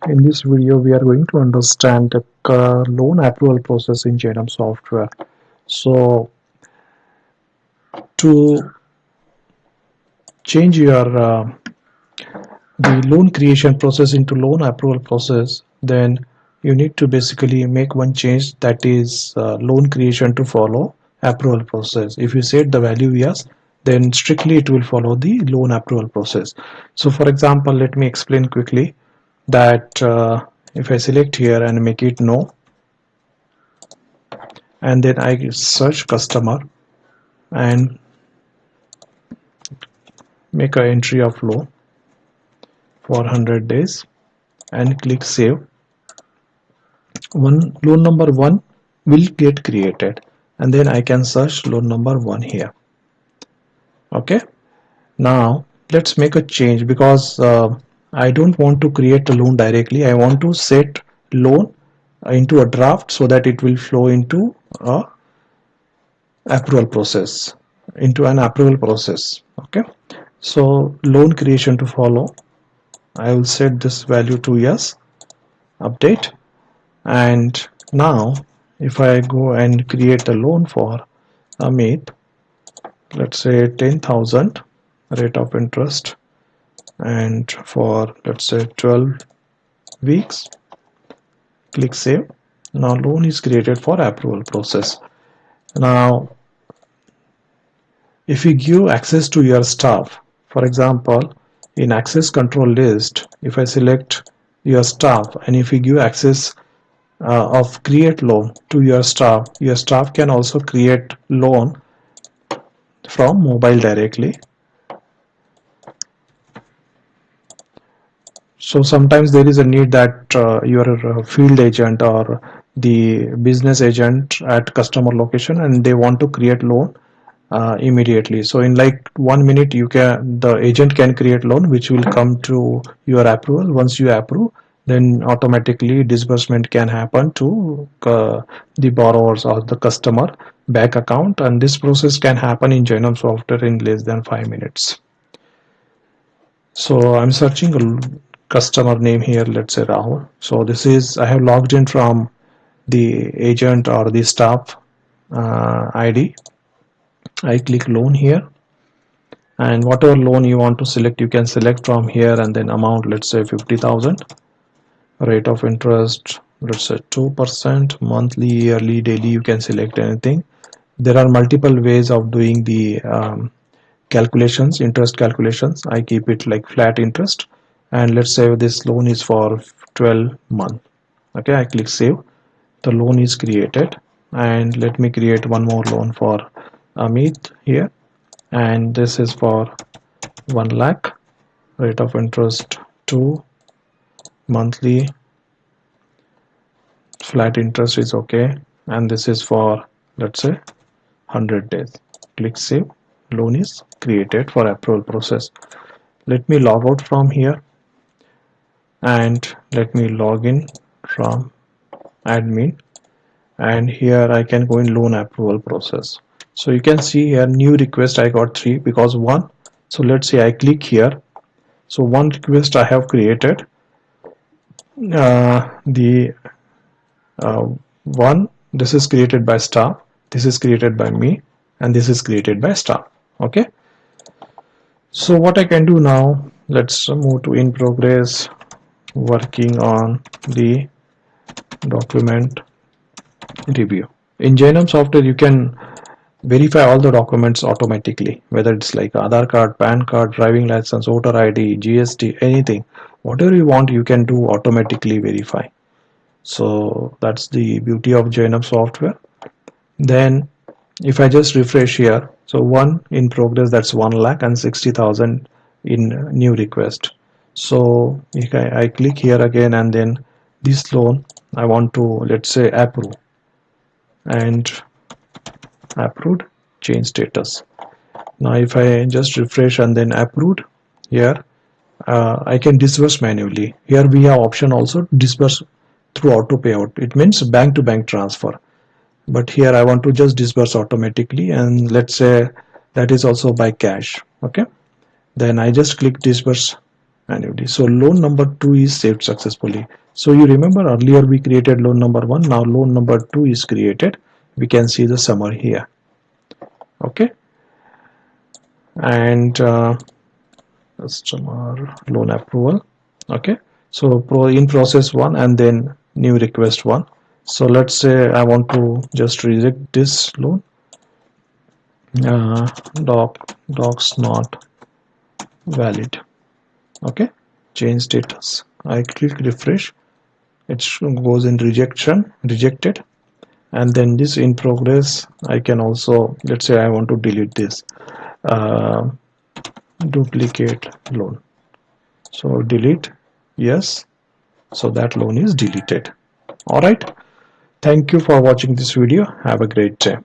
In this video, we are going to understand the loan approval process in Jainam Software. So, to change your the loan creation process into loan approval process, then you need to basically make one change, that is loan creation to follow approval process. If you set the value yes, then strictly it will follow the loan approval process. So, for example, let me explain quickly that if I select here and make it no, and then I search customer and make an entry of loan for 100 days and click save. Loan number 1 will get created, and then I can search loan number 1 here. Okay, now let's make a change because I don't want to create a loan directly. I want to set loan into a draft so that it will flow into a approval process, into an approval process. Okay, so loan creation to follow, I will set this value to yes, update. And now if I go and create a loan for Amit, let's say 10,000 rate of interest, and for let's say 12 weeks, click save. Now loan is created for approval process. Now if you give access to your staff, for example, in access control list, if I select your staff and if you give access of create loan to your staff can also create loan from mobile directly. So sometimes there is a need that your field agent or the business agent at customer location, and they want to create loan immediately. So in like 1 minute, the agent can create loan which will come to your approval. Once you approve, then automatically disbursement can happen to the borrowers or the customer bank account, and this process can happen in Jainam Software in less than 5 minutes. So I'm searching a customer name here, let's say Rahul. So this is, I have logged in from the agent or the staff ID. I click loan here, and whatever loan you want to select, you can select from here, and then amount, let's say 50,000, rate of interest, let's say 2%, monthly, yearly, daily, you can select anything. There are multiple ways of doing the calculations, interest calculations. I keep it like flat interest, and let's say this loan is for 12 months. Okay, I click save. The loan is created, and let me create one more loan for Amit here, and this is for 1 lakh, rate of interest 2, monthly, flat interest is okay, and this is for let's say 100 days. Click save. Loan is created for approval process. Let me log out from here, and let me log in from admin, and here I can go in loan approval process. So you can see here new request I got 3 because 1. So let's say I click here. So 1 request I have created. The 1, this is created by staff, this is created by me, and this is created by staff. Okay, so what I can do now, let's move to in progress, working on the document review. In Jainam Software, you can verify all the documents automatically, whether it's like Aadhaar card, PAN card, driving license, voter ID, GST, anything. Whatever you want, you can do automatically verify. So that's the beauty of Jainam Software. Then if I just refresh here, so 1 in progress, that's 1 lakh, and 60,000 in new request. So if I click here again, and then this loan I want to, let's say, approve, and approved, change status. Now if I just refresh and then approved here, I can disburse manually. Here we have option also disburse through auto payout. It means bank to bank transfer, but here I want to just disburse automatically, and let's say that is also by cash. Okay, then I just click disburse annually. So loan number 2 is saved successfully. So you remember earlier we created loan number 1, now loan number 2 is created. We can see the summary here. Okay, and customer loan approval. Okay, so in process 1 and then new request 1. So let's say I want to just reject this loan. Docs not valid. Okay, change status. I click refresh, it goes in rejected. And then this in progress, I can also, let's say I want to delete this uh, duplicate loan. So delete, yes. So that loan is deleted. All right. Thank you for watching this video. Have a great day.